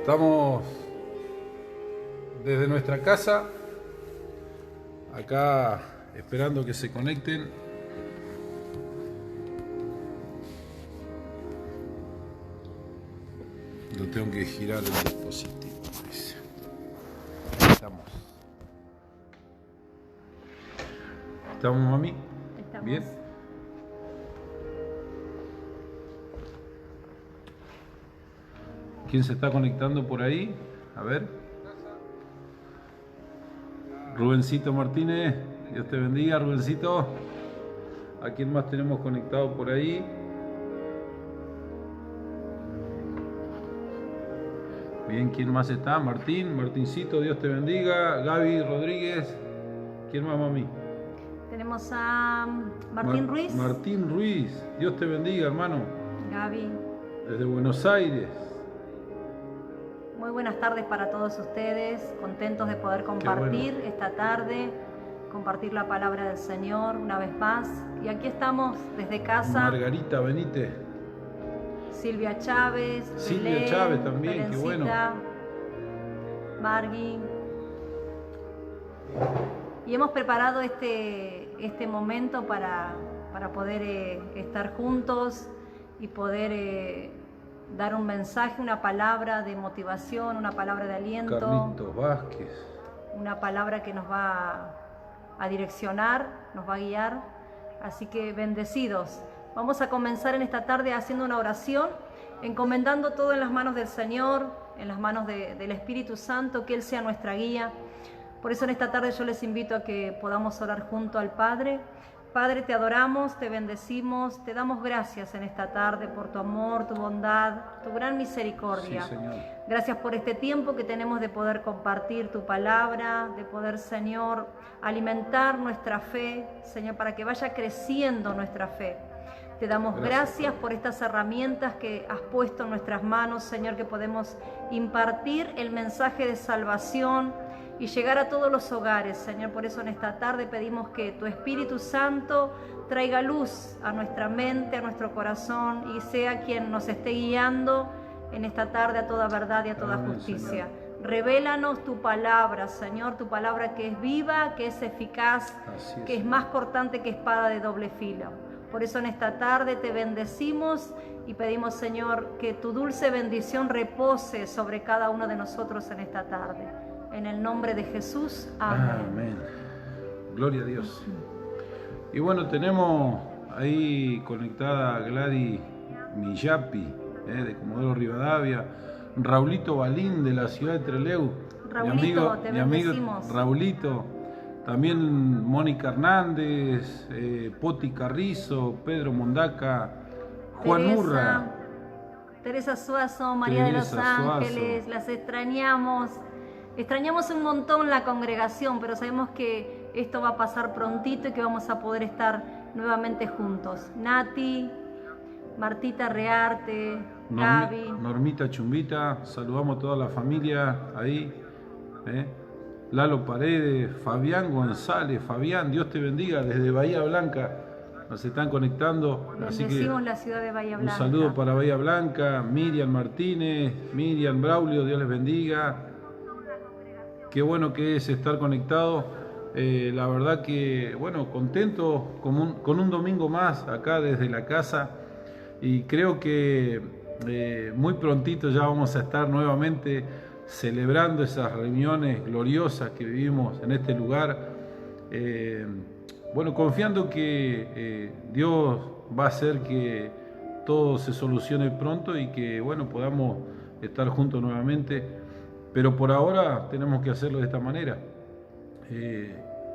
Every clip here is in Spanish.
Estamos desde nuestra casa, acá esperando que se conecten. Lo tengo que girar el dispositivo. Ahí estamos. ¿Estamos, mami? Estamos. Bien. ¿Quién se está conectando por ahí? A ver. Rubencito Martínez. Dios te bendiga, Rubencito. ¿A quién más tenemos conectado por ahí? Bien, ¿quién más está? Martincito, Dios te bendiga. Gaby Rodríguez. ¿Quién más, mami? Tenemos a Martín Ruiz. Martín Ruiz. Dios te bendiga, hermano. Gaby. Desde Buenos Aires. Muy buenas tardes para todos ustedes. Contentos de poder compartir esta tarde, compartir la palabra del Señor una vez más. Y aquí estamos desde casa. Margarita Benítez. Silvia Chávez. Silvia Belén, Chávez también, qué Belencita, bueno. Margui. Y hemos preparado este momento para poder estar juntos y poder dar un mensaje, una palabra de motivación, una palabra de aliento. Carlitos Vázquez. Una palabra que nos va a direccionar, nos va a guiar. Así que bendecidos. Vamos a comenzar en esta tarde haciendo una oración, encomendando todo en las manos del Señor, en las manos del Espíritu Santo, que Él sea nuestra guía. Por eso en esta tarde yo les invito a que podamos orar junto al Padre. Padre, te adoramos, te bendecimos, te damos gracias en esta tarde por tu amor, tu bondad, tu gran misericordia. Sí, Señor. Gracias por este tiempo que tenemos de poder compartir tu palabra, de poder, Señor, alimentar nuestra fe, Señor, para que vaya creciendo nuestra fe. Te damos gracias por estas herramientas que has puesto en nuestras manos, Señor, que podemos impartir el mensaje de salvación y llegar a todos los hogares, Señor. Por eso en esta tarde pedimos que tu Espíritu Santo traiga luz a nuestra mente, a nuestro corazón, y sea quien nos esté guiando en esta tarde a toda verdad y a toda justicia. Revélanos tu palabra, Señor, tu palabra que es viva, que es eficaz, que es más cortante que espada de doble filo. Por eso en esta tarde te bendecimos y pedimos, Señor, que tu dulce bendición repose sobre cada uno de nosotros en esta tarde. En el nombre de Jesús, amén. Amén. Gloria a Dios. Y bueno, tenemos ahí conectada a Gladys Millapi, de Comodoro Rivadavia, Raulito Balín de la ciudad de Trelew. Raulito, te bendecimos. Raulito. También Mónica Hernández, Poti Carrizo, Pedro Mondaca, Juan Urra. Teresa Suazo, María de los Ángeles, las extrañamos. Extrañamos un montón la congregación, pero sabemos que esto va a pasar prontito y que vamos a poder estar nuevamente juntos. Nati, Martita Rearte, Gaby. Normita Chumbita, saludamos a toda la familia ahí. Lalo Paredes, Fabián González. Fabián, Dios te bendiga, desde Bahía Blanca nos están conectando. Bendecimos la ciudad de Bahía Blanca. Un saludo para Bahía Blanca, Miriam Martínez, Miriam Braulio, Dios les bendiga. Qué bueno que es estar conectado. La verdad que, bueno, contento con un domingo más acá desde la casa. Y creo que muy prontito ya vamos a estar nuevamente celebrando esas reuniones gloriosas que vivimos en este lugar. Bueno, confiando que Dios va a hacer que todo se solucione pronto y que, bueno, podamos estar juntos nuevamente. Pero por ahora tenemos que hacerlo de esta manera.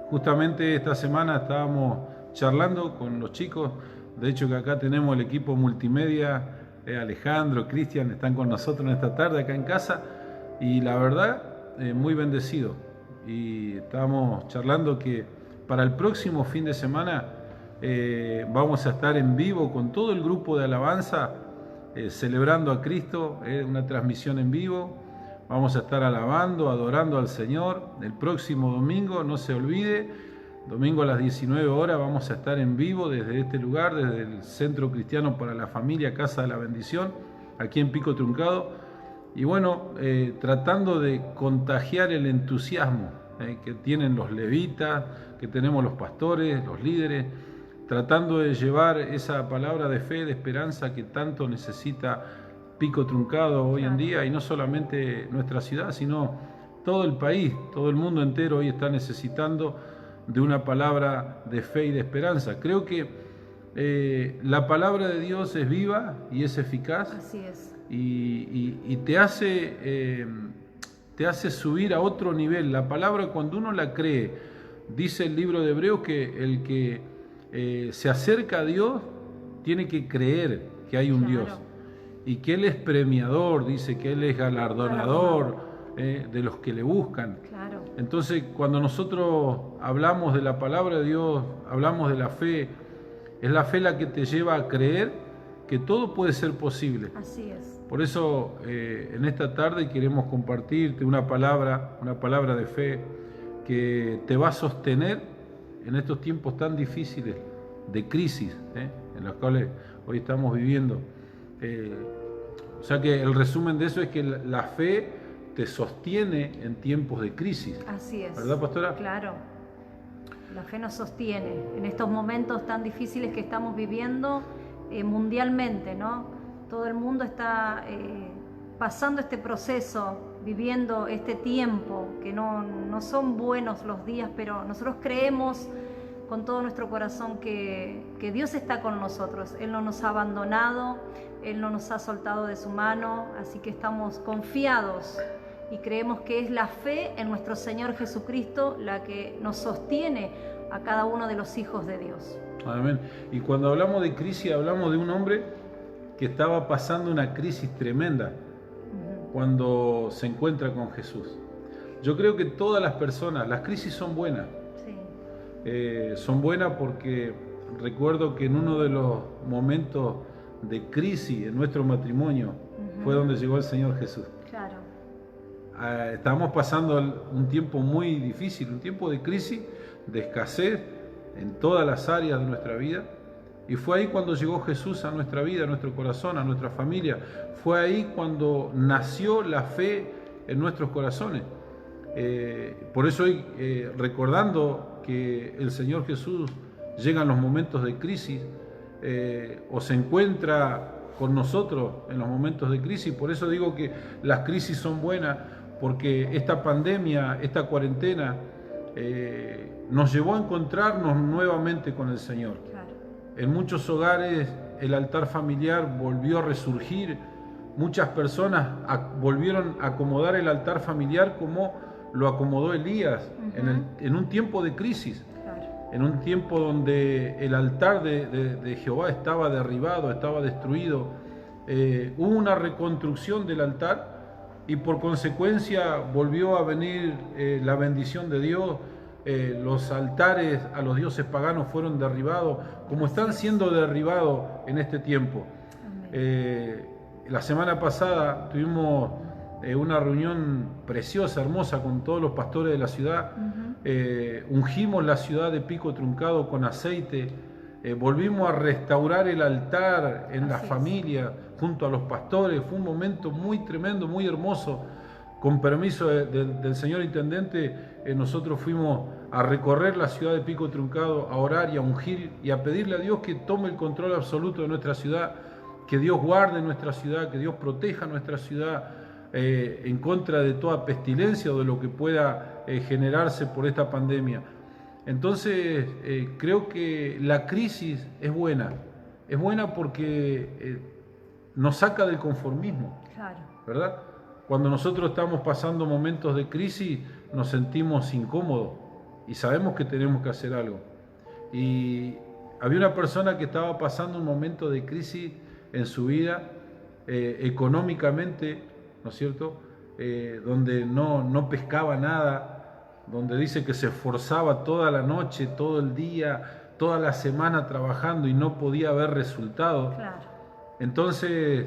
Justamente esta semana estábamos charlando con los chicos. De hecho que acá tenemos el equipo multimedia. Alejandro, Cristian están con nosotros en esta tarde acá en casa. Y la verdad, muy bendecido. Y estábamos charlando que para el próximo fin de semana vamos a estar en vivo con todo el grupo de alabanza celebrando a Cristo, una transmisión en vivo. Vamos a estar alabando, adorando al Señor. El próximo domingo, no se olvide, domingo a las 19 horas vamos a estar en vivo desde este lugar, desde el Centro Cristiano para la Familia, Casa de la Bendición, aquí en Pico Truncado. Y bueno, tratando de contagiar el entusiasmo que tienen los levitas, que tenemos los pastores, los líderes, tratando de llevar esa palabra de fe, de esperanza que tanto necesita Pico Truncado hoy en día, y no solamente nuestra ciudad, sino todo el país, todo el mundo entero hoy está necesitando de una palabra de fe y de esperanza. Creo que la palabra de Dios es viva y es eficaz. Así es. Y te hace subir a otro nivel. La palabra, cuando uno la cree, dice el libro de Hebreos que el que se acerca a Dios tiene que creer que hay un Dios, y que Él es premiador, dice que Él es galardonador de los que le buscan. Claro. Entonces, cuando nosotros hablamos de la palabra de Dios, hablamos de la fe, es la fe la que te lleva a creer que todo puede ser posible. Así es. Por eso en esta tarde queremos compartirte una palabra de fe que te va a sostener en estos tiempos tan difíciles de crisis en los cuales hoy estamos viviendo. O sea que el resumen de eso es que la fe te sostiene en tiempos de crisis. Así es. ¿Verdad, pastora? Claro. La fe nos sostiene en estos momentos tan difíciles que estamos viviendo mundialmente, ¿no? Todo el mundo está pasando este proceso, viviendo este tiempo, que no son buenos los días, pero nosotros creemos con todo nuestro corazón que Dios está con nosotros. Él no nos ha abandonado, Él no nos ha soltado de su mano, así que estamos confiados y creemos que es la fe en nuestro Señor Jesucristo la que nos sostiene a cada uno de los hijos de Dios. Amén. Y cuando hablamos de crisis, hablamos de un hombre que estaba pasando una crisis tremenda cuando se encuentra con Jesús. Yo creo que todas las personas, las crisis son buenas. Sí. Son buenas porque recuerdo que en uno de los momentos de crisis en nuestro matrimonio fue donde llegó el Señor Jesús. Claro. Estábamos pasando un tiempo muy difícil, un tiempo de crisis, de escasez en todas las áreas de nuestra vida. Y fue ahí cuando llegó Jesús a nuestra vida, a nuestro corazón, a nuestra familia. Fue ahí cuando nació la fe en nuestros corazones. Por eso hoy, recordando que el Señor Jesús llega en los momentos de crisis, o se encuentra con nosotros en los momentos de crisis. Por eso digo que las crisis son buenas, porque esta pandemia, esta cuarentena, nos llevó a encontrarnos nuevamente con el Señor. Claro. En muchos hogares el altar familiar volvió a resurgir. Muchas personas volvieron a acomodar el altar familiar como lo acomodó Elías en un tiempo de crisis. Claro. En un tiempo donde el altar de Jehová estaba derribado, estaba destruido. Hubo una reconstrucción del altar y por consecuencia volvió a venir la bendición de Dios. Los altares a los dioses paganos fueron derribados, como están siendo derribados en este tiempo. La semana pasada tuvimos una reunión preciosa, hermosa, con todos los pastores de la ciudad. Ungimos la ciudad de Pico Truncado con aceite. Volvimos a restaurar el altar en la familia junto a los pastores. Fue un momento muy tremendo, muy hermoso. Con permiso del señor intendente, nosotros fuimos a recorrer la ciudad de Pico Truncado, a orar y a ungir y a pedirle a Dios que tome el control absoluto de nuestra ciudad, que Dios guarde nuestra ciudad, que Dios proteja nuestra ciudad en contra de toda pestilencia o de lo que pueda generarse por esta pandemia. Entonces, creo que la crisis es buena porque nos saca del conformismo, claro, ¿verdad? Cuando nosotros estamos pasando momentos de crisis, nos sentimos incómodos y sabemos que tenemos que hacer algo. Y había una persona que estaba pasando un momento de crisis en su vida, económicamente, ¿no es cierto? Donde no pescaba nada, donde dice que se esforzaba toda la noche, todo el día, toda la semana trabajando y no podía ver resultados. Claro. Entonces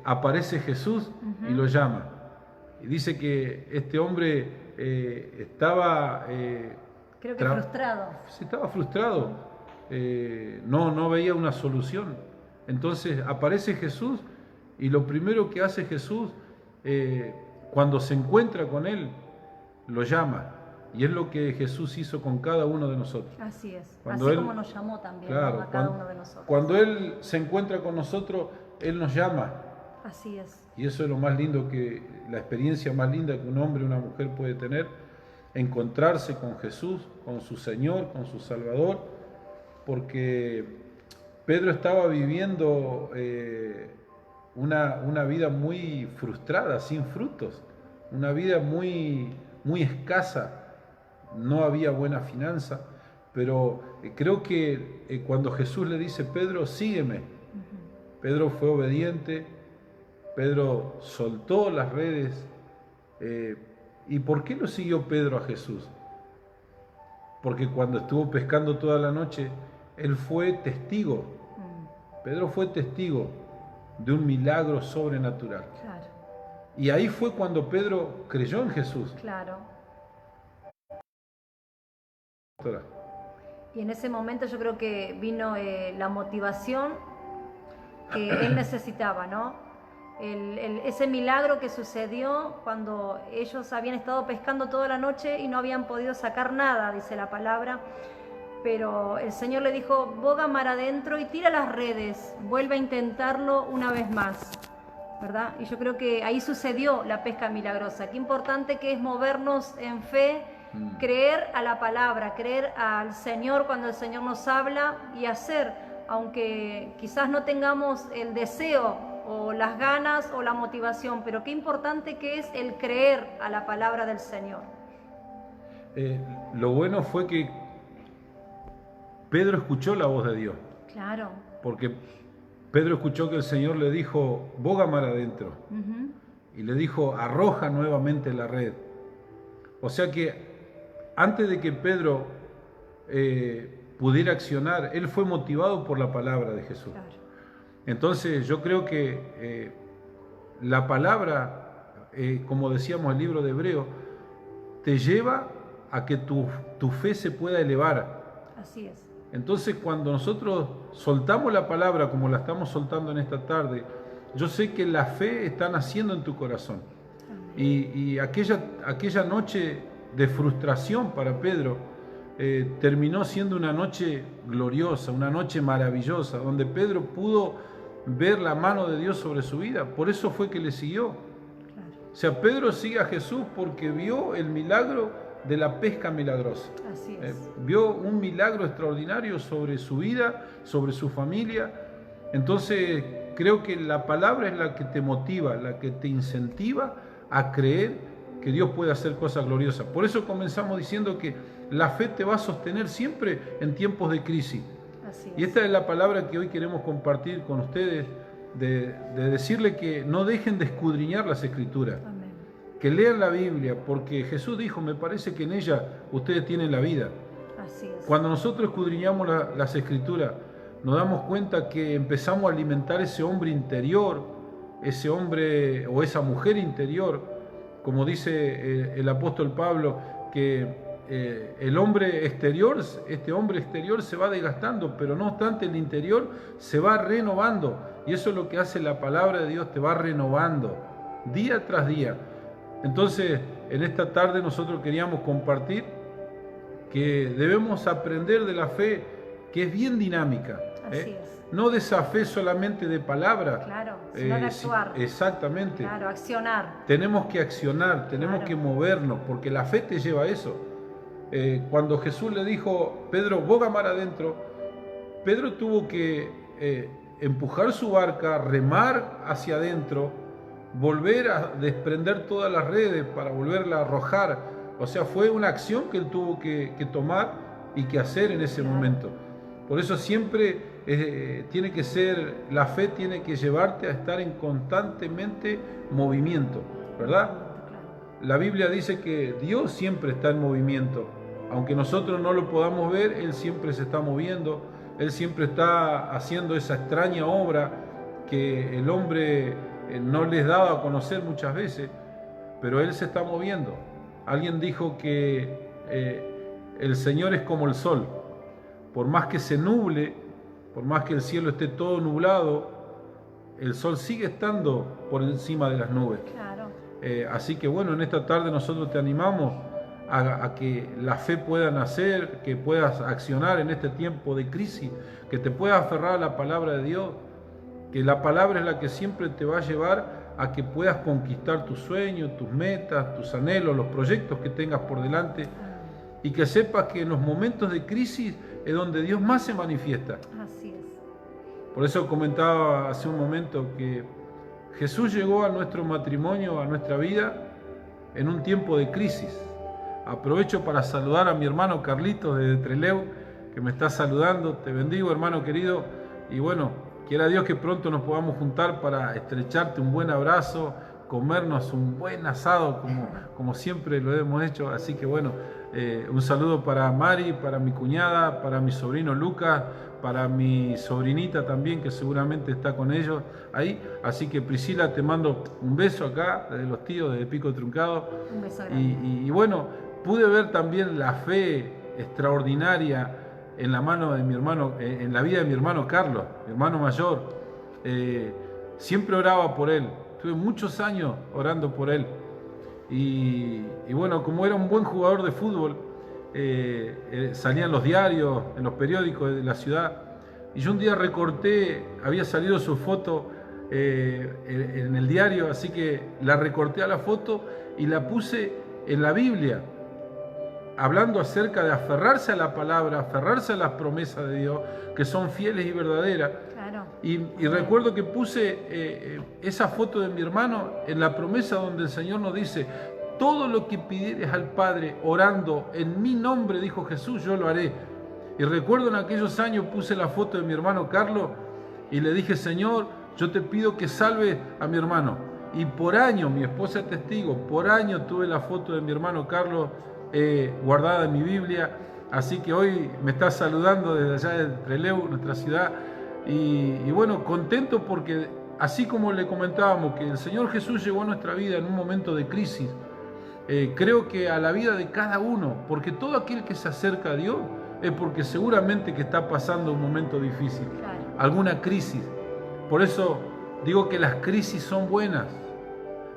aparece Jesús y lo llama. Y dice que este hombre estaba... creo que frustrado. Sí, estaba frustrado. No veía una solución. Entonces aparece Jesús y lo primero que hace Jesús cuando se encuentra con Él, lo llama. Y es lo que Jesús hizo con cada uno de nosotros. Así es, Cuando así Él, como nos llamó también, claro, ¿no? A cada uno de nosotros. Cuando Él se encuentra con nosotros, Él nos llama. Así es. Y eso es lo más lindo, la experiencia más linda que un hombre o una mujer puede tener, encontrarse con Jesús, con su Señor, con su Salvador, porque Pedro estaba viviendo una vida muy frustrada, sin frutos, una vida muy, muy escasa, no había buena finanza, pero creo que cuando Jesús le dice, Pedro, sígueme, Pedro fue obediente, Pedro soltó las redes. ¿Y por qué lo siguió Pedro a Jesús? Porque cuando estuvo pescando toda la noche, él fue testigo. Pedro fue testigo de un milagro sobrenatural. Claro. Y ahí fue cuando Pedro creyó en Jesús. Claro. Y en ese momento yo creo que vino la motivación que él necesitaba, ¿no? Ese milagro que sucedió cuando ellos habían estado pescando toda la noche y no habían podido sacar nada, dice la palabra, pero el Señor le dijo, boga mar adentro y tira las redes, vuelve a intentarlo una vez más, ¿verdad? Y yo creo que ahí sucedió la pesca milagrosa. Qué importante que es movernos en fe, creer a la palabra, creer al Señor cuando el Señor nos habla y hacer, aunque quizás no tengamos el deseo o las ganas o la motivación, pero qué importante que es el creer a la palabra del Señor. Lo bueno fue que Pedro escuchó la voz de Dios. Claro. Porque Pedro escuchó que el Señor le dijo, boga mar adentro. Y le dijo, arroja nuevamente la red. O sea que antes de que Pedro pudiera accionar, él fue motivado por la palabra de Jesús. Claro. Entonces yo creo que la palabra, como decíamos en el libro de Hebreo, te lleva a que tu fe se pueda elevar. Así es. Entonces cuando nosotros soltamos la palabra como la estamos soltando en esta tarde, yo sé que la fe está naciendo en tu corazón. Y aquella noche de frustración para Pedro terminó siendo una noche gloriosa, una noche maravillosa, donde Pedro pudo ver la mano de Dios sobre su vida. Por eso fue que le siguió. Claro. O sea, Pedro sigue a Jesús porque vio el milagro de la pesca milagrosa. Así es. Vio un milagro extraordinario sobre su vida, sobre su familia. Entonces, creo que la palabra es la que te motiva, la que te incentiva a creer que Dios puede hacer cosas gloriosas. Por eso comenzamos diciendo que la fe te va a sostener siempre en tiempos de crisis. Y esta es la palabra que hoy queremos compartir con ustedes, de decirle que no dejen de escudriñar las Escrituras. Amén. Que lean la Biblia, porque Jesús dijo, me parece que en ella ustedes tienen la vida. Así es. Cuando nosotros escudriñamos las Escrituras, nos damos cuenta que empezamos a alimentar ese hombre interior, ese hombre o esa mujer interior, como dice el apóstol Pablo, que el hombre exterior, este hombre exterior se va desgastando, pero no obstante el interior se va renovando, y eso es lo que hace la palabra de Dios, te va renovando día tras día. Entonces, en esta tarde nosotros queríamos compartir que debemos aprender de la fe, que es bien dinámica. Así es. No de esa fe solamente de palabra. Claro, sino de actuar. Exactamente. Claro, accionar. Tenemos que accionar, tenemos que movernos, porque la fe te lleva a eso. Cuando Jesús le dijo, Pedro, boga mar adentro, Pedro tuvo que empujar su barca, remar hacia adentro, volver a desprender todas las redes para volverla a arrojar. O sea, fue una acción que él tuvo que tomar y que hacer en ese momento. Por eso siempre tiene que ser, la fe tiene que llevarte a estar en constantemente movimiento, ¿verdad? La Biblia dice que Dios siempre está en movimiento. Aunque nosotros no lo podamos ver, Él siempre se está moviendo, Él siempre está haciendo esa extraña obra que el hombre no les daba a conocer muchas veces, pero Él se está moviendo. Alguien dijo que el Señor es como el sol. Por más que se nuble, por más que el cielo esté todo nublado, el sol sigue estando por encima de las nubes. Claro. Así que bueno, en esta tarde nosotros te animamos a que la fe pueda nacer, que puedas accionar en este tiempo de crisis, que te puedas aferrar a la palabra de Dios, que la palabra es la que siempre te va a llevar a que puedas conquistar tus sueños, tus metas, tus anhelos, los proyectos que tengas por delante, y que sepas que en los momentos de crisis es donde Dios más se manifiesta. Así es. Por eso comentaba hace un momento que Jesús llegó a nuestro matrimonio, a nuestra vida, en un tiempo de crisis. Aprovecho para saludar a mi hermano Carlitos desde Trelew, que me está saludando. Te bendigo, hermano querido, y bueno, quiera Dios que pronto nos podamos juntar para estrecharte un buen abrazo, comernos un buen asado como siempre lo hemos hecho. Así que bueno, un saludo para Mari, para mi cuñada, para mi sobrino Lucas, para mi sobrinita también, que seguramente está con ellos ahí. Así que Priscila, te mando un beso acá, de los tíos, de Pico Truncado. Un beso grande. Y bueno, pude ver también la fe extraordinaria en la mano de mi hermano, en la vida de mi hermano Carlos, mi hermano mayor. Siempre oraba por él, tuve muchos años orando por él. Y bueno, como era un buen jugador de fútbol, salían los diarios, en los periódicos de la ciudad, y yo un día recorté, había salido su foto en el diario, así que la recorté a la foto y la puse en la Biblia, hablando acerca de aferrarse a la palabra, aferrarse a las promesas de Dios, que son fieles y verdaderas. Claro. Y recuerdo que puse esa foto de mi hermano en la promesa donde el Señor nos dice: todo lo que pidieres al Padre orando en mi nombre, dijo Jesús, yo lo haré. Y recuerdo en aquellos años puse la foto de mi hermano Carlos y le dije: Señor, yo te pido que salves a mi hermano. Y por año, mi esposa es testigo, por año tuve la foto de mi hermano Carlos guardada en mi Biblia. Así que hoy me está saludando desde allá de Trelew, nuestra ciudad. Y bueno, contento porque así como le comentábamos que el Señor Jesús llegó a nuestra vida en un momento de crisis, creo que a la vida de cada uno, porque todo aquel que se acerca a Dios es porque seguramente que está pasando un momento difícil, Claro. alguna crisis. Por eso digo que las crisis son buenas,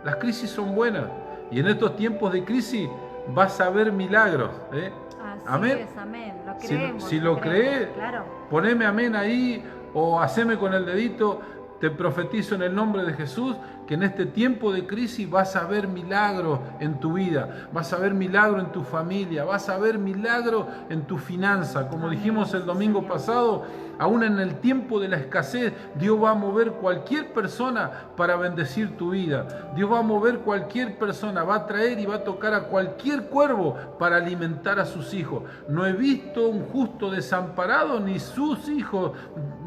las crisis son buenas, y en estos tiempos de crisis vas a ver milagros. Así Amén. es, amén. Lo creemos. Si lo crees, claro. poneme amén ahí o haceme con el dedito. Te profetizo en el nombre de Jesús que en este tiempo de crisis vas a ver milagros en tu vida, vas a ver milagro en tu familia, vas a ver milagro en tu finanza. Como Amén. dijimos el domingo Señor. pasado, aún en el tiempo de la escasez, Dios va a mover cualquier persona para bendecir tu vida. Dios va a mover cualquier persona, va a traer y va a tocar a cualquier cuervo para alimentar a sus hijos. No he visto un justo desamparado ni sus hijos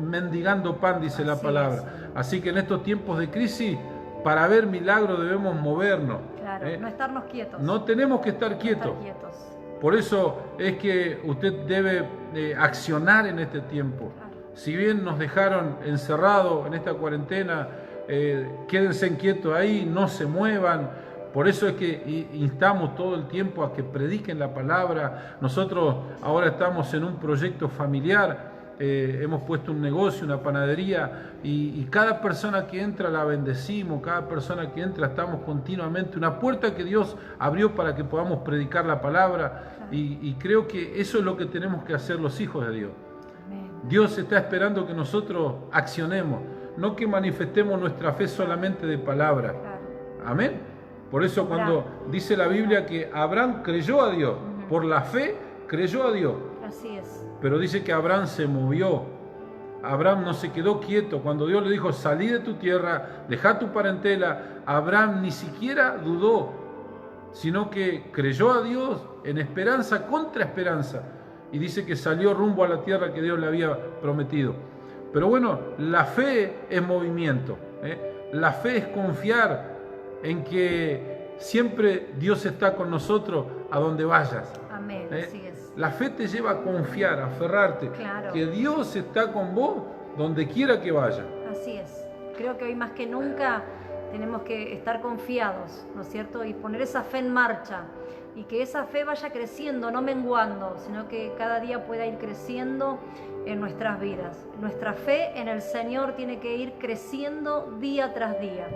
mendigando pan, dice la Así palabra. es. Así que en estos tiempos de crisis, para ver milagros debemos movernos. Claro, no estarnos quietos. No tenemos que estar No quietos. estar quietos. Por eso es que usted debe accionar en este tiempo. Claro. Si bien nos dejaron encerrados en esta cuarentena, quédense quietos ahí, no se muevan. Por eso es que instamos todo el tiempo a que prediquen la palabra. Nosotros ahora estamos en un proyecto familiar. Hemos puesto un negocio, una panadería, y cada persona que entra la bendecimos, cada persona que entra estamos continuamente, una puerta que Dios abrió para que podamos predicar la palabra, y creo que eso es lo que tenemos que hacer los hijos de Dios. Amén. Dios está esperando que nosotros accionemos, no que manifestemos nuestra fe solamente de palabra. Claro. Amén. Por eso cuando dice la Biblia que Abraham creyó a Dios, por la fe creyó a Dios. Así es. Pero dice que Abraham se movió. Abraham no se quedó quieto. Cuando Dios le dijo, salí de tu tierra, dejá tu parentela, Abraham ni siquiera dudó, sino que creyó a Dios en esperanza contra esperanza. Y dice que salió rumbo a la tierra que Dios le había prometido. Pero bueno, la fe es movimiento. La fe es confiar en que siempre Dios está con nosotros a donde vayas. Amén. Así es. La fe te lleva a confiar, a aferrarte, Claro. que Dios está con vos donde quiera que vaya. Así es. Creo que hoy más que nunca tenemos que estar confiados, ¿no es cierto? Y poner esa fe en marcha y que esa fe vaya creciendo, no menguando, sino que cada día pueda ir creciendo en nuestras vidas. Nuestra fe en el Señor tiene que ir creciendo día tras día.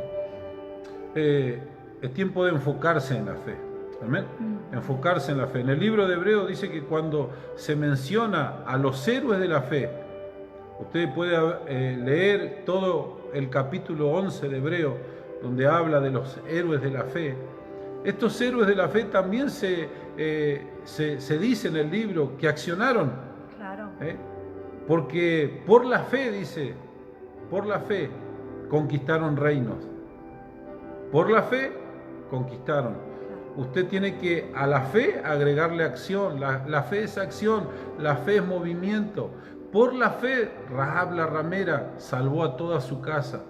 Es tiempo de enfocarse en la fe. Amén. Enfocarse en la fe. En el libro de Hebreos dice que cuando se menciona a los héroes de la fe, usted puede leer todo el capítulo 11 de Hebreos, donde habla de los héroes de la fe. Estos héroes de la fe también se dice en el libro que accionaron. Claro. Porque por la fe, dice, por la fe conquistaron reinos. Por la fe conquistaron. Usted tiene que a la fe agregarle acción. La fe es acción, la fe es movimiento. Por la fe, Rahab la ramera salvó a toda su casa.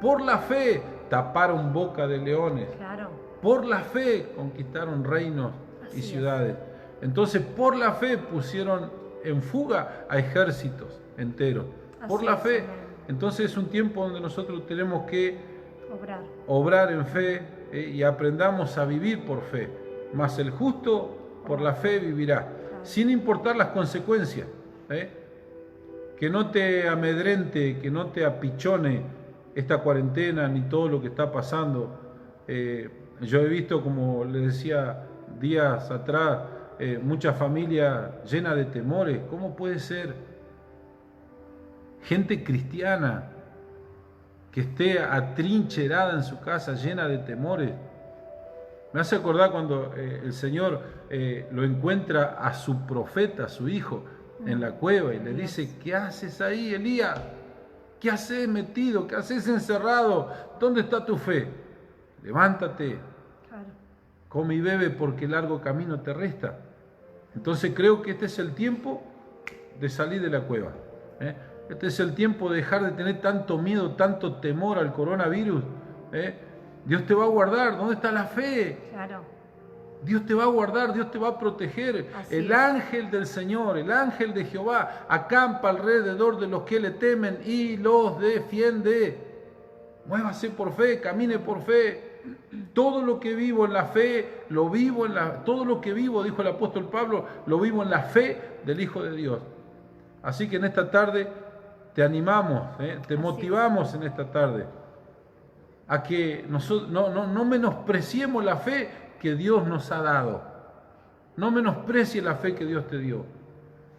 Por la fe taparon boca de leones. Claro. Por la fe conquistaron reinos y ciudades. Entonces, por la fe pusieron en fuga a ejércitos enteros. Por la fe. Entonces es un tiempo donde nosotros tenemos que obrar en fe y aprendamos a vivir por fe. Mas el justo por la fe vivirá, sin importar las consecuencias. Que no te amedrente, que no te apichone esta cuarentena ni todo lo que está pasando. Yo he visto, como les decía días atrás, mucha familia llena de temores. ¿Cómo puede ser gente cristiana que esté atrincherada en su casa llena de temores? Me hace acordar cuando el Señor lo encuentra a su profeta, a su hijo, en la cueva y le dice: ¿qué haces ahí, Elías? ¿Qué haces metido? ¿Qué haces encerrado? ¿Dónde está tu fe? Levántate, come y bebe, porque largo camino te resta. Entonces creo que este es el tiempo de salir de la cueva. Este es el tiempo de dejar de tener tanto miedo, tanto temor al coronavirus. Dios te va a guardar. ¿Dónde está la fe? Claro. Dios te va a guardar, Dios te va a proteger. El ángel del Señor, el ángel de Jehová, acampa alrededor de los que le temen y los defiende. Muévase por fe, camine por fe. Todo lo que vivo en la fe, lo vivo todo lo que vivo, dijo el apóstol Pablo, lo vivo en la fe del Hijo de Dios. Así que en esta tarde te animamos, te motivamos en esta tarde a que nosotros no menospreciemos la fe que Dios nos ha dado. No menosprecies la fe que Dios te dio.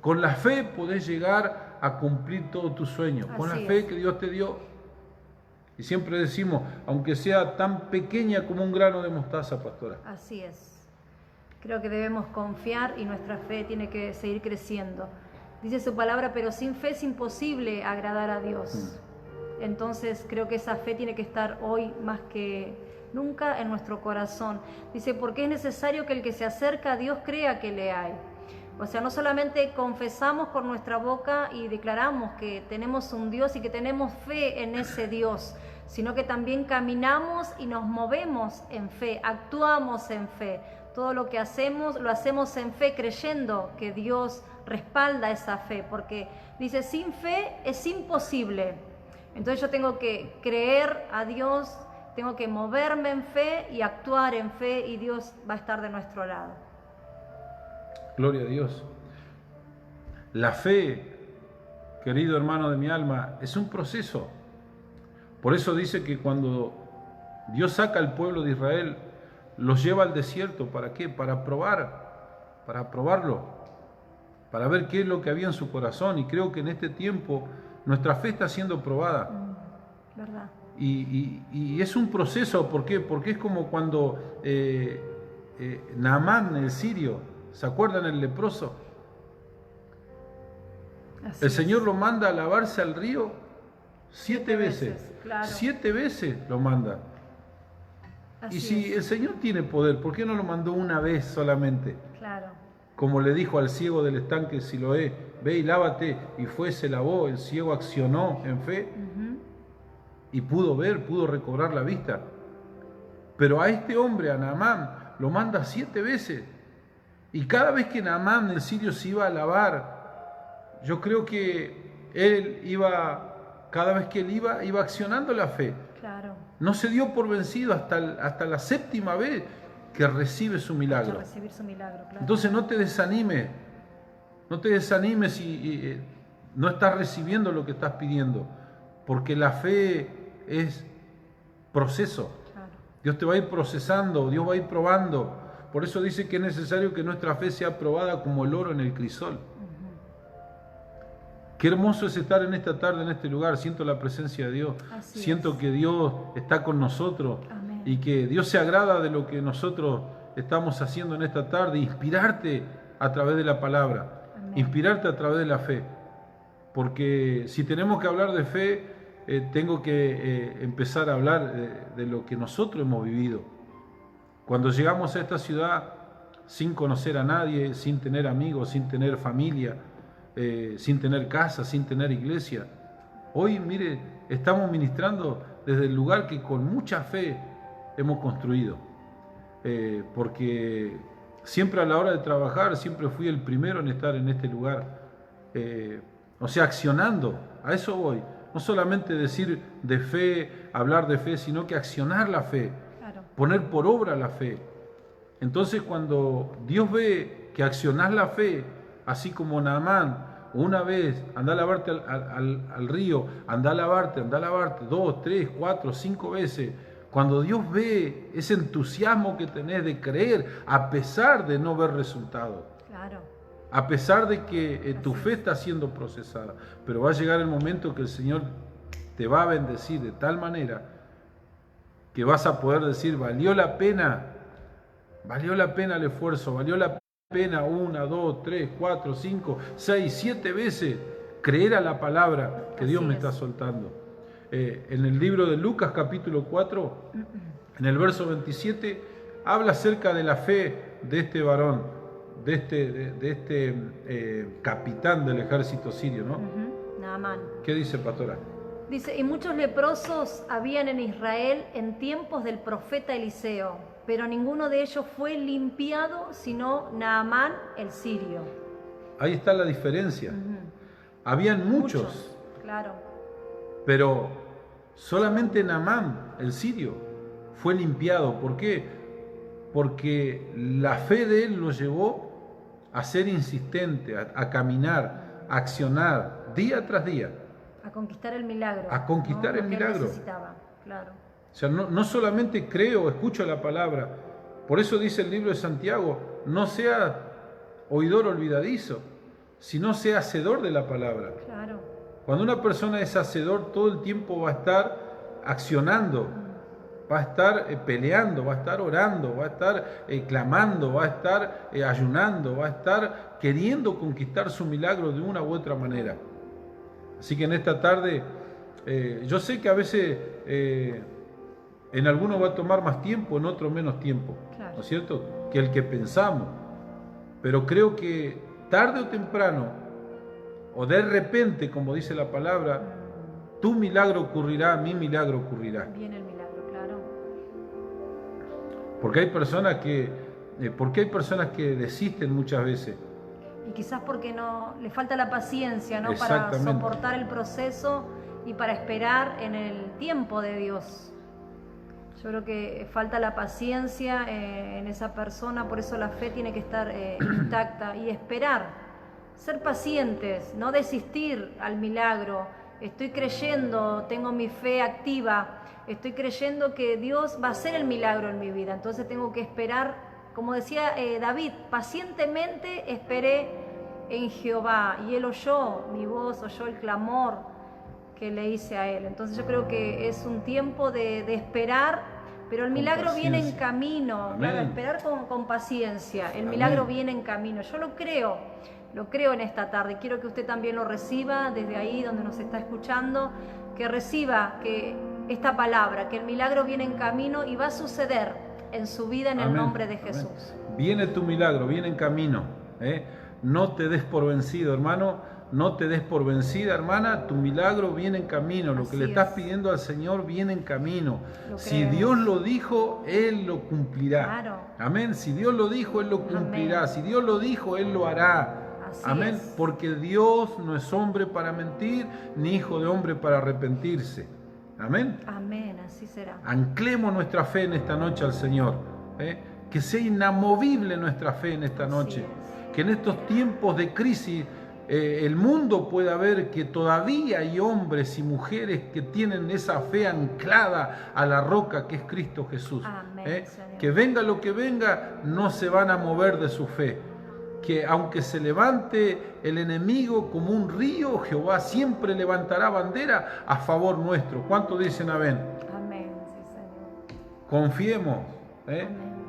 Con la fe podés llegar a cumplir todos tus sueños. Con la fe que Dios te dio. Y siempre decimos, aunque sea tan pequeña como un grano de mostaza, pastora. Así es. Creo que debemos confiar y nuestra fe tiene que seguir creciendo. Dice su palabra, pero sin fe es imposible agradar a Dios. Entonces creo que esa fe tiene que estar hoy más que nunca en nuestro corazón. Dice, porque es necesario que el que se acerca a Dios crea que le hay. O sea, no solamente confesamos con nuestra boca y declaramos que tenemos un Dios y que tenemos fe en ese Dios, sino que también caminamos y nos movemos en fe, actuamos en fe. Todo lo que hacemos, lo hacemos en fe, creyendo que Dios respalda esa fe, porque dice, sin fe es imposible. Entonces yo tengo que creer a Dios, tengo que moverme en fe y actuar en fe, y Dios va a estar de nuestro lado. Gloria a Dios. La fe, querido hermano de mi alma, es un proceso. Por eso dice que cuando Dios saca al pueblo de Israel, los lleva al desierto. ¿Para qué? Para probarlo, para ver qué es lo que había en su corazón. Y creo que en este tiempo nuestra fe está siendo probada. ¿Verdad? Y es un proceso. ¿Por qué? Porque es como cuando Naamán, el sirio, ¿se acuerdan el leproso? El Señor lo manda a lavarse al río 7 veces. Claro. 7 veces lo manda. Y si el Señor tiene poder, ¿por qué no lo mandó una vez solamente? Claro. Como le dijo al ciego del estanque Siloé, ve y lávate, y fue, se lavó, el ciego accionó en fe y pudo ver, pudo recobrar la vista. Pero a este hombre, a Naamán, lo manda 7 veces. Y cada vez que Naamán, el sirio, se iba a lavar, yo creo que él iba, cada vez que él iba accionando la fe. Claro. no se dio por vencido hasta la séptima vez que recibe su milagro. Recibir su milagro, claro. Entonces no te desanimes si no estás recibiendo lo que estás pidiendo, porque la fe es proceso. Claro. Dios te va a ir procesando, Dios va a ir probando. Por eso dice que es necesario que nuestra fe sea probada como el oro en el crisol. Qué hermoso es estar en esta tarde, en este lugar. Siento la presencia de Dios. Siento que Dios está con nosotros. Amén. Y que Dios se agrada de lo que nosotros estamos haciendo en esta tarde. Inspirarte a través de la palabra. Amén. Inspirarte a través de la fe. Porque si tenemos que hablar de fe, tengo que empezar a hablar de lo que nosotros hemos vivido. Cuando llegamos a esta ciudad sin conocer a nadie, sin tener amigos, sin tener familia, sin tener casa, sin tener iglesia. Hoy, mire, estamos ministrando desde el lugar que con mucha fe hemos construido. Porque siempre a la hora de trabajar, siempre fui el primero en estar en este lugar. O sea, accionando, a eso voy. No solamente decir de fe, hablar de fe, sino que accionar la fe, Claro. poner por obra la fe. Entonces, cuando Dios ve que accionás la fe, así como Naamán, una vez, anda a lavarte al río, anda a lavarte, 2, 3, 4, 5 veces. Cuando Dios ve ese entusiasmo que tenés de creer, a pesar de no ver resultados, Claro. a pesar de que tu fe está siendo procesada, pero va a llegar el momento que el Señor te va a bendecir de tal manera que vas a poder decir, valió la pena el esfuerzo, valió la pena 1, 2, 3, 4, 5, 6, 7 veces creer a la palabra que Dios me está soltando. En el libro de Lucas capítulo 4, en el verso 27, habla acerca de la fe de este varón, de este capitán del ejército sirio, ¿no? Naamán. ¿Qué dice, pastora? Dice, y muchos leprosos habían en Israel en tiempos del profeta Eliseo, pero ninguno de ellos fue limpiado, sino Naamán el sirio. Ahí está la diferencia. Habían muchos, claro. pero solamente Naamán el sirio fue limpiado. ¿Por qué? Porque la fe de él lo llevó a ser insistente, a caminar, a accionar día tras día. A conquistar el milagro. A conquistar el Lo que él milagro. necesitaba, claro. O sea, no solamente creo, escucho la palabra. Por eso dice el libro de Santiago, no sea oidor olvidadizo, sino sea hacedor de la palabra. Claro. Cuando una persona es hacedor, todo el tiempo va a estar accionando, va a estar peleando, va a estar orando, va a estar clamando, va a estar ayunando, va a estar queriendo conquistar su milagro de una u otra manera. Así que en esta tarde, yo sé que a veces en algunos va a tomar más tiempo, en otros menos tiempo, Claro. ¿no es cierto? Que el que pensamos. Pero creo que tarde o temprano, o de repente, como dice la palabra, tu milagro ocurrirá, mi milagro ocurrirá. Viene el milagro, claro. Porque hay personas que desisten muchas veces. Y quizás porque no le falta la paciencia, ¿no? Para Exactamente. soportar el proceso y para esperar en el tiempo de Dios. Yo creo que falta la paciencia en esa persona, por eso la fe tiene que estar intacta y esperar, ser pacientes, no desistir al milagro. Estoy creyendo, tengo mi fe activa, estoy creyendo que Dios va a hacer el milagro en mi vida, entonces tengo que esperar. Como decía David, pacientemente esperé en Jehová y Él oyó mi voz, oyó el clamor que le hice a Él. Entonces yo creo que es un tiempo de esperar, pero el milagro viene en camino. Claro, esperar con paciencia, el milagro viene en camino. Yo lo creo en esta tarde. Quiero que usted también lo reciba desde ahí donde nos está escuchando, que reciba que esta palabra, que el milagro viene en camino y va a suceder en su vida en el nombre de Jesús. Viene tu milagro, viene en camino. No te des por vencido, hermano. No te des por vencida, hermana. Tu milagro viene en camino. Lo que le estás pidiendo al Señor viene en camino. Si Dios lo dijo, Él lo cumplirá. Claro. Amén. Si Dios lo dijo, Él lo cumplirá. Si Dios lo dijo, Él lo hará. Amén. Porque Dios no es hombre para mentir, ni hijo de hombre para arrepentirse. Amén. Amén, así será. Anclemos nuestra fe en esta noche al Señor. Que sea inamovible nuestra fe en esta noche. Que en estos tiempos de crisis el mundo pueda ver que todavía hay hombres y mujeres que tienen esa fe anclada a la roca que es Cristo Jesús. Amén, que venga lo que venga, no se van a mover de su fe. Que aunque se levante el enemigo como un río, Jehová siempre levantará bandera a favor nuestro. ¿Cuántos dicen amén? Amén, sí, Señor. Confiemos,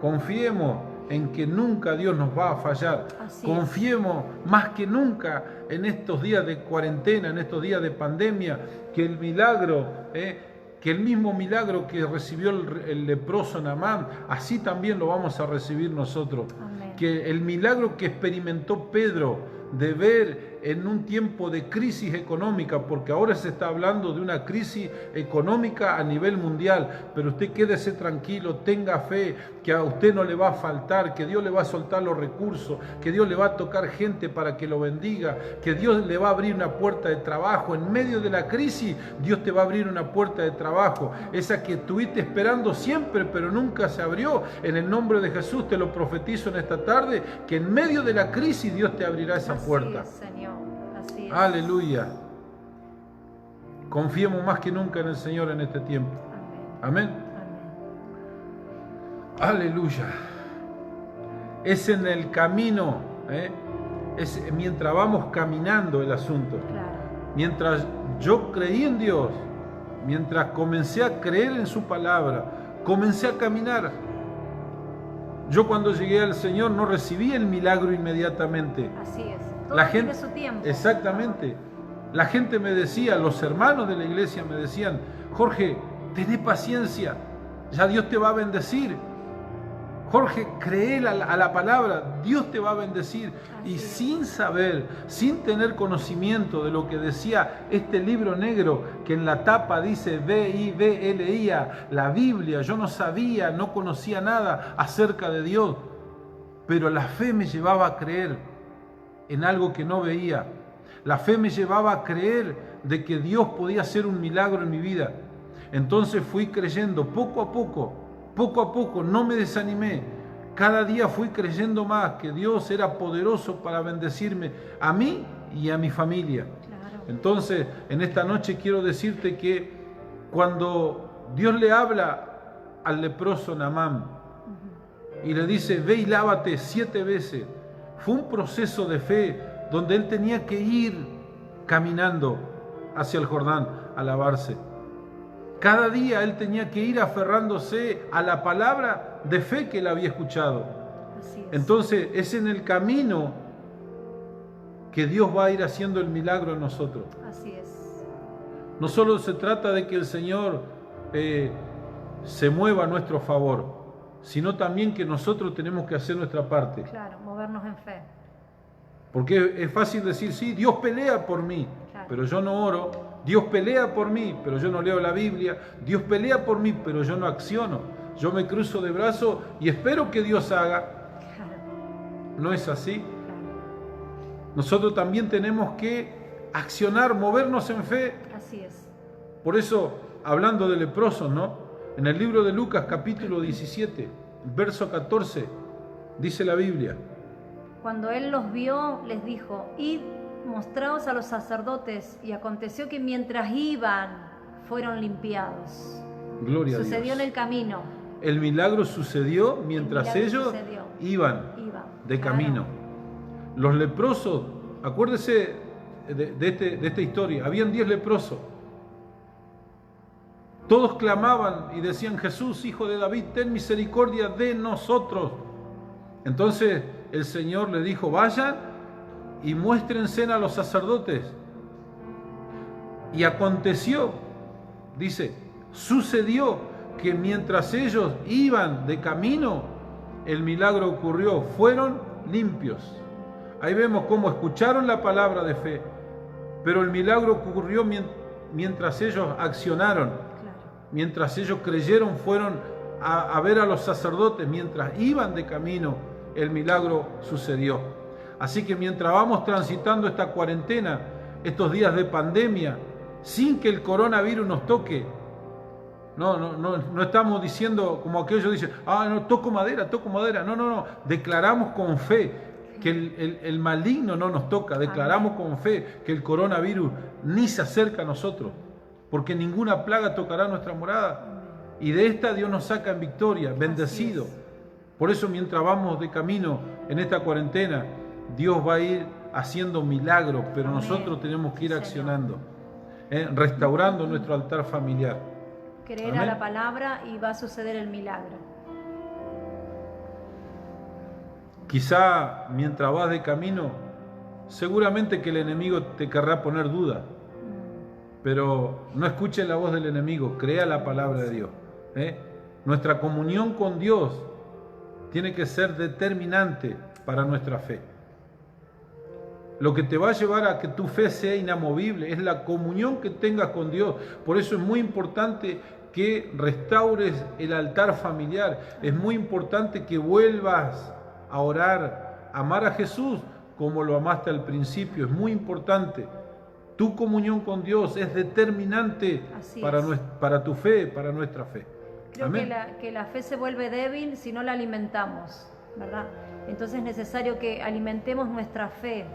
confiemos en que nunca Dios nos va a fallar. Confiemos más que nunca en estos días de cuarentena, en estos días de pandemia, que el milagro, que el mismo milagro que recibió el leproso Naamán, así también lo vamos a recibir nosotros. Amén. Que el milagro que experimentó Pedro de ver en un tiempo de crisis económica, porque ahora se está hablando de una crisis económica a nivel mundial, pero usted quédese tranquilo, tenga fe, que a usted no le va a faltar, que Dios le va a soltar los recursos, que Dios le va a tocar gente para que lo bendiga, que Dios le va a abrir una puerta de trabajo. En medio de la crisis, Dios te va a abrir una puerta de trabajo, esa que estuviste esperando siempre, pero nunca se abrió. En el nombre de Jesús te lo profetizo en esta tarde, que en medio de la crisis Dios te abrirá esa puerta. Así es, Señor. Así es. Aleluya. Confiemos más que nunca en el Señor en este tiempo. Amén. Amén. Aleluya. Es en el camino, es mientras vamos caminando el asunto. Claro. Mientras yo creí en Dios, mientras comencé a creer en su palabra, comencé a caminar. Yo cuando llegué al Señor no recibí el milagro inmediatamente. Así es. Todo La tiene gente, su tiempo. exactamente. La gente me decía, los hermanos de la iglesia me decían, Jorge, tené paciencia, ya Dios te va a bendecir. Jorge, cree a la palabra, Dios te va a bendecir. Así y es. sin saber, sin tener conocimiento de lo que decía este libro negro, que en la tapa dice B-I-B-L-I-A, la Biblia, yo no sabía, no conocía nada acerca de Dios, pero la fe me llevaba a creer en algo que no veía. La fe me llevaba a creer de que Dios podía hacer un milagro en mi vida. Entonces fui creyendo poco a poco, no me desanimé. Cada día fui creyendo más que Dios era poderoso para bendecirme a mí y a mi familia. Claro. Entonces, en esta noche quiero decirte que cuando Dios le habla al leproso Naamán y le dice, ve y lávate 7 veces, fue un proceso de fe donde él tenía que ir caminando hacia el Jordán a lavarse. Cada día él tenía que ir aferrándose a la palabra de fe que él había escuchado. Así es. Entonces es en el camino que Dios va a ir haciendo el milagro en nosotros. Así es. No solo se trata de que el Señor se mueva a nuestro favor, sino también que nosotros tenemos que hacer nuestra parte. Claro, movernos en fe. Porque es fácil decir, sí, Dios pelea por mí, Claro. pero yo no oro. Dios pelea por mí, pero yo no leo la Biblia. Dios pelea por mí, pero yo no acciono. Yo me cruzo de brazos y espero que Dios haga. Claro. ¿No es así? Claro. Nosotros también tenemos que accionar, movernos en fe. Así es. Por eso, hablando de leprosos, ¿no? En el libro de Lucas, capítulo 17, verso 14, dice la Biblia. Cuando él los vio, les dijo, id, mostraos a los sacerdotes, y aconteció que mientras iban, fueron limpiados. Gloria a Dios. Sucedió en el camino. El milagro sucedió mientras milagro ellos sucedió. iban de claro. camino. Los leprosos, acuérdese de esta historia, habían 10 leprosos. Todos clamaban y decían, Jesús, hijo de David, ten misericordia de nosotros. Entonces el Señor le dijo, vayan y muéstrense a los sacerdotes. Y aconteció, dice, sucedió que mientras ellos iban de camino, el milagro ocurrió, fueron limpios. Ahí vemos cómo escucharon la palabra de fe, pero el milagro ocurrió mientras ellos accionaron, Claro. mientras ellos creyeron, fueron a ver a los sacerdotes, mientras iban de camino, el milagro sucedió. Así que mientras vamos transitando esta cuarentena, estos días de pandemia, sin que el coronavirus nos toque, No estamos diciendo como aquellos dicen, no, toco madera. No. Declaramos con fe que el maligno no nos toca. Declaramos con fe que el coronavirus ni se acerca a nosotros, porque ninguna plaga tocará nuestra morada. Y de esta Dios nos saca en victoria, bendecido. Por eso mientras vamos de camino en esta cuarentena, Dios va a ir haciendo milagros, pero nosotros tenemos que ir accionando, restaurando nuestro altar familiar. Creer a la palabra y va a suceder el milagro. Quizá mientras vas de camino, seguramente que el enemigo te querrá poner duda, pero no escuches la voz del enemigo, crea la palabra de Dios. Nuestra comunión con Dios tiene que ser determinante para nuestra fe. Lo que te va a llevar a que tu fe sea inamovible es la comunión que tengas con Dios. Por eso es muy importante que restaures el altar familiar. Es muy importante que vuelvas a orar, a amar a Jesús como lo amaste al principio. Es muy importante. Tu comunión con Dios es determinante para tu fe, para nuestra fe. Creo que la fe se vuelve débil si no la alimentamos, ¿verdad? Entonces es necesario que alimentemos nuestra fe,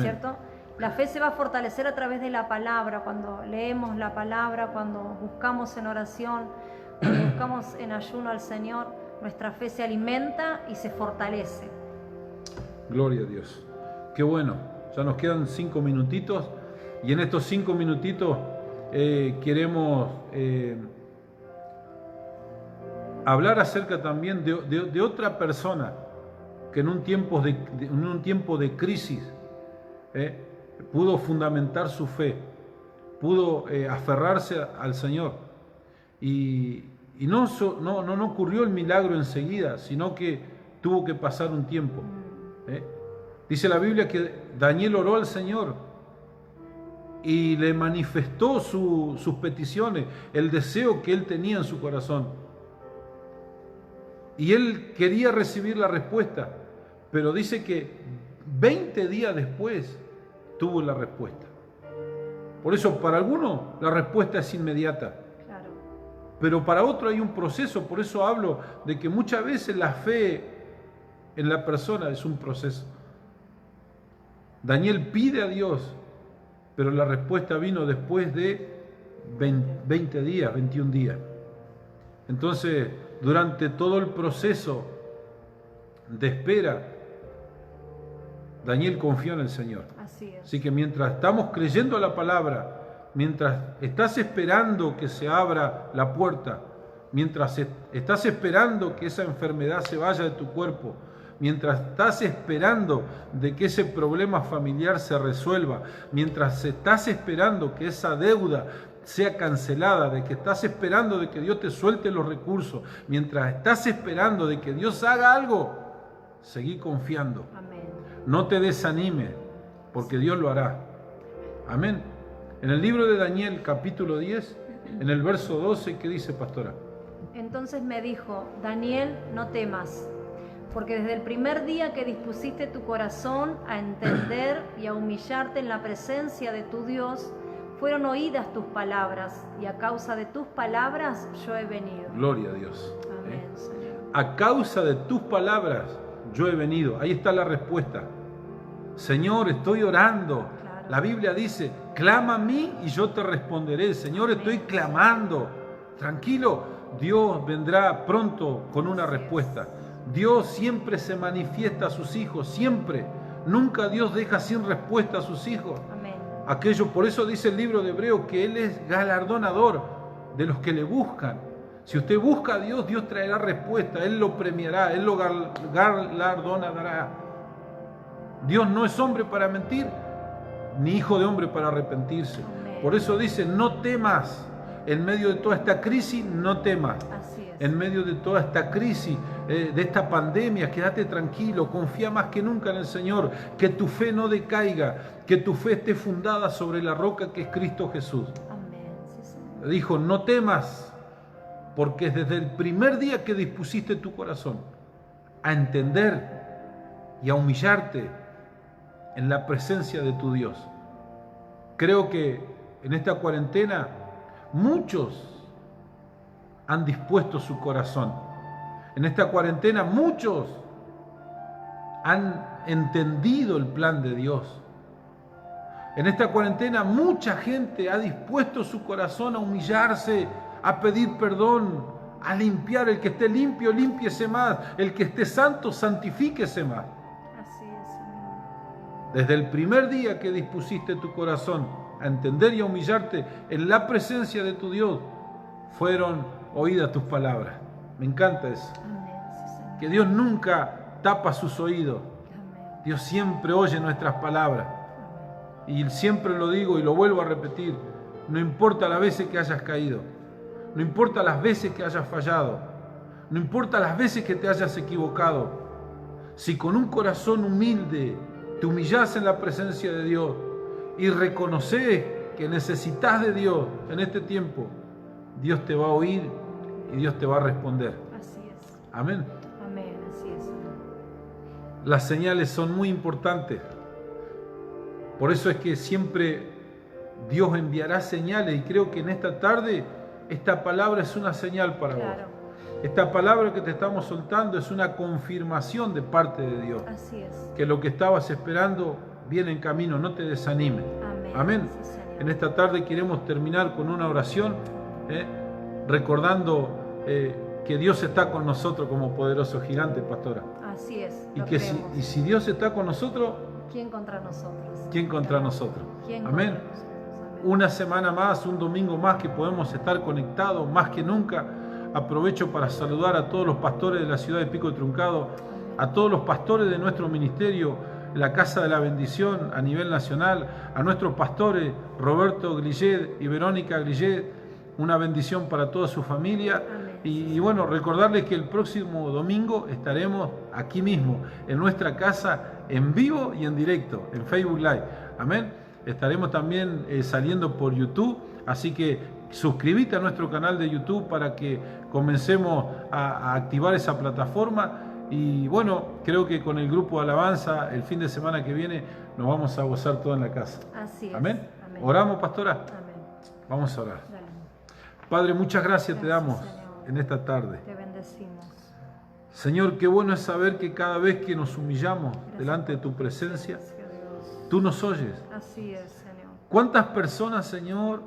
¿cierto? La fe se va a fortalecer a través de la palabra, cuando leemos la palabra, cuando buscamos en oración, cuando buscamos en ayuno al Señor, nuestra fe se alimenta y se fortalece. Gloria a Dios. Qué bueno, ya nos quedan 5 minutitos y en estos 5 minutitos queremos hablar acerca también de otra persona que en un tiempo de crisis pudo fundamentar su fe, pudo aferrarse al Señor y no ocurrió el milagro enseguida, sino que tuvo que pasar un tiempo. Dice la Biblia que Daniel oró al Señor y le manifestó sus peticiones, el deseo que él tenía en su corazón. Y él quería recibir la respuesta, pero dice que 20 días después tuvo la respuesta. Por eso para algunos la respuesta es inmediata. Claro. Pero para otros hay un proceso, por eso hablo de que muchas veces la fe en la persona es un proceso. Daniel pide a Dios, pero la respuesta vino después de 20 días, 21 días. Entonces, durante todo el proceso de espera, Daniel confió en el Señor. Así que mientras estamos creyendo a la palabra, mientras estás esperando que se abra la puerta, mientras estás esperando que esa enfermedad se vaya de tu cuerpo, mientras estás esperando de que ese problema familiar se resuelva, mientras estás esperando que esa deuda sea cancelada, de que estás esperando de que Dios te suelte los recursos, mientras estás esperando de que Dios haga algo, seguí confiando. Amén. No te desanimes, porque Dios lo hará. Amén. En el libro de Daniel, capítulo 10, en el verso 12, ¿qué dice, pastora? Entonces me dijo, Daniel, no temas, porque desde el primer día que dispusiste tu corazón a entender y a humillarte en la presencia de tu Dios, fueron oídas tus palabras, y a causa de tus palabras yo he venido. Gloria a Dios. Amén, Señor. A causa de tus palabras yo he venido. Ahí está la respuesta. Señor, estoy orando. Claro. La Biblia dice, clama a mí y yo te responderé. Señor, estoy clamando. Tranquilo, Dios vendrá pronto con una respuesta. Dios siempre se manifiesta a sus hijos, siempre. Nunca Dios deja sin respuesta a sus hijos. Amén. Por eso dice el libro de Hebreos que Él es galardonador de los que le buscan. Si usted busca a Dios, Dios traerá respuesta, Él lo premiará, Él lo galardonará. Dios no es hombre para mentir, ni hijo de hombre para arrepentirse. Amén. Por eso dice, no temas, en medio de toda esta crisis, no temas. Así es. En medio de toda esta crisis, de esta pandemia, quédate tranquilo, confía más que nunca en el Señor, que tu fe no decaiga, que tu fe esté fundada sobre la roca que es Cristo Jesús. Amén. Sí, Señor. Dijo, no temas, porque desde el primer día que dispusiste tu corazón a entender y a humillarte en la presencia de tu Dios. Creo que en esta cuarentena muchos han dispuesto su corazón. En esta cuarentena muchos han entendido el plan de Dios. En esta cuarentena mucha gente ha dispuesto su corazón a humillarse, a pedir perdón, a limpiar. El que esté limpio, límpiese más. El que esté santo, santifíquese más. Así es, Señor. Desde el primer día que dispusiste tu corazón a entender y a humillarte en la presencia de tu Dios, fueron oídas tus palabras. Me encanta eso. Amén, sí, Señor. Que Dios nunca tapa sus oídos. Amén. Dios siempre oye nuestras palabras. Y siempre lo digo y lo vuelvo a repetir. No importa las veces que hayas caído. No importa las veces que hayas fallado. No importa las veces que te hayas equivocado. Si con un corazón humilde te humillas en la presencia de Dios y reconoces que necesitas de Dios en este tiempo, Dios te va a oír y Dios te va a responder. Así es. Amén. Amén, así es, Señor. Las señales son muy importantes. Por eso es que siempre Dios enviará señales, y creo que en esta tarde esta palabra es una señal para vos. Esta palabra que te estamos soltando es una confirmación de parte de Dios. Así es. Que lo que estabas esperando viene en camino, no te desanimes. Amén. Amén. Sí, Señor. En esta tarde queremos terminar con una oración, recordando que Dios está con nosotros como poderoso gigante, pastora. Así es. Y lo que creemos. si Dios está con nosotros, ¿Quién contra nosotros? ¿quién contra nosotros? ¿Quién Amén. contra nosotros? Amén. Una semana más, un domingo más que podemos estar conectados más que nunca. Aprovecho para saludar a todos los pastores de la ciudad de Pico Truncado, a todos los pastores de nuestro ministerio, la Casa de la Bendición a nivel nacional, a nuestros pastores Roberto Grillet y Verónica Grillet. Una bendición para toda su familia. Y bueno, recordarles que el próximo domingo estaremos aquí mismo, en nuestra casa, en vivo y en directo, en Facebook Live. Amén. Estaremos también saliendo por YouTube, así que suscríbete a nuestro canal de YouTube para que comencemos a activar esa plataforma. Y bueno, creo que con el grupo de alabanza, el fin de semana que viene, nos vamos a gozar todo en la casa. Así es. Amén. Amén. ¿Oramos, pastora? Amén. Vamos a orar. Dale. Padre, muchas gracias te damos Señor. en esta tarde. Te bendecimos. Señor, qué bueno es saber que cada vez que nos humillamos delante de tu presencia, Gracias, Dios. tú nos oyes. Así es, Señor. ¿Cuántas personas, Señor,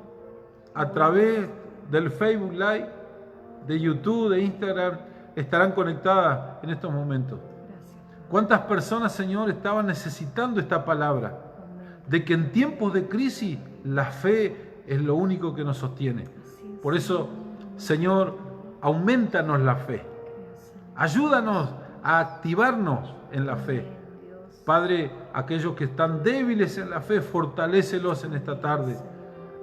a través del Facebook Live, de YouTube, de Instagram, estarán conectadas en estos momentos? Gracias. ¿Cuántas personas, Señor, estaban necesitando esta palabra? Amén. De que en tiempos de crisis la fe es lo único que nos sostiene. Así es. Por eso, Señor, aumentanos la fe. Ayúdanos a activarnos en la fe. Amén, Dios. Padre, aquellos que están débiles en la fe, fortalécelos en esta tarde.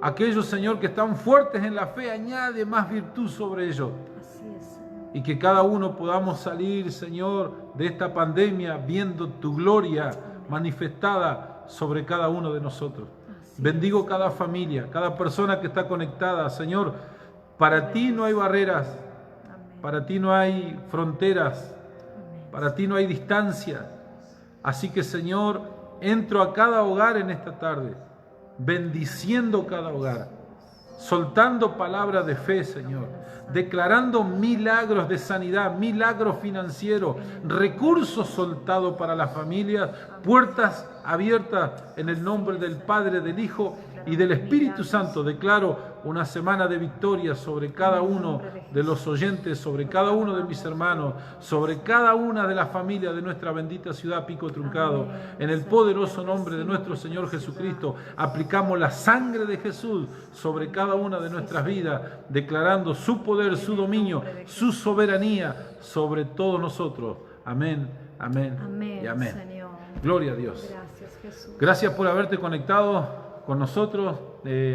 Aquellos, Señor, que están fuertes en la fe, añade más virtud sobre ellos. Así es, Señor. Y que cada uno podamos salir, Señor, de esta pandemia viendo tu gloria manifestada sobre cada uno de nosotros. Así Bendigo cada familia, cada persona que está conectada. Señor, para ti no hay barreras, Amén. para ti no hay fronteras, Amén. para ti no hay distancia. Así que, Señor, entro a cada hogar en esta tarde, bendiciendo cada hogar, soltando palabras de fe, Señor, declarando milagros de sanidad, milagros financieros, recursos soltados para las familias, puertas abiertas en el nombre del Padre, del Hijo y del Espíritu Santo. Declaro una semana de victoria sobre cada uno de los oyentes, sobre cada uno de mis hermanos, sobre cada una de las familias de nuestra bendita ciudad Pico Truncado. En el poderoso nombre de nuestro Señor Jesucristo, aplicamos la sangre de Jesús sobre cada una de nuestras vidas, declarando su poder, su dominio, su soberanía sobre todos nosotros. Amén, amén, Amén, y amén. Señor. Gloria a Dios. Gracias, Jesús. Gracias por haberte conectado con nosotros.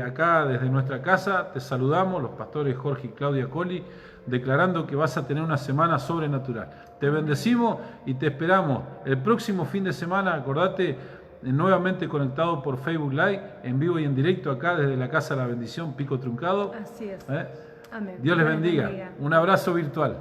Acá desde nuestra casa te saludamos, los pastores Jorge y Claudia Colli, declarando que vas a tener una semana sobrenatural. Te bendecimos y te esperamos el próximo fin de semana. Acordate, nuevamente conectado por Facebook Live, en vivo y en directo acá desde la Casa de la Bendición, Pico Truncado. Así es. ¿Eh? Amén. Dios les bendiga. Un abrazo virtual.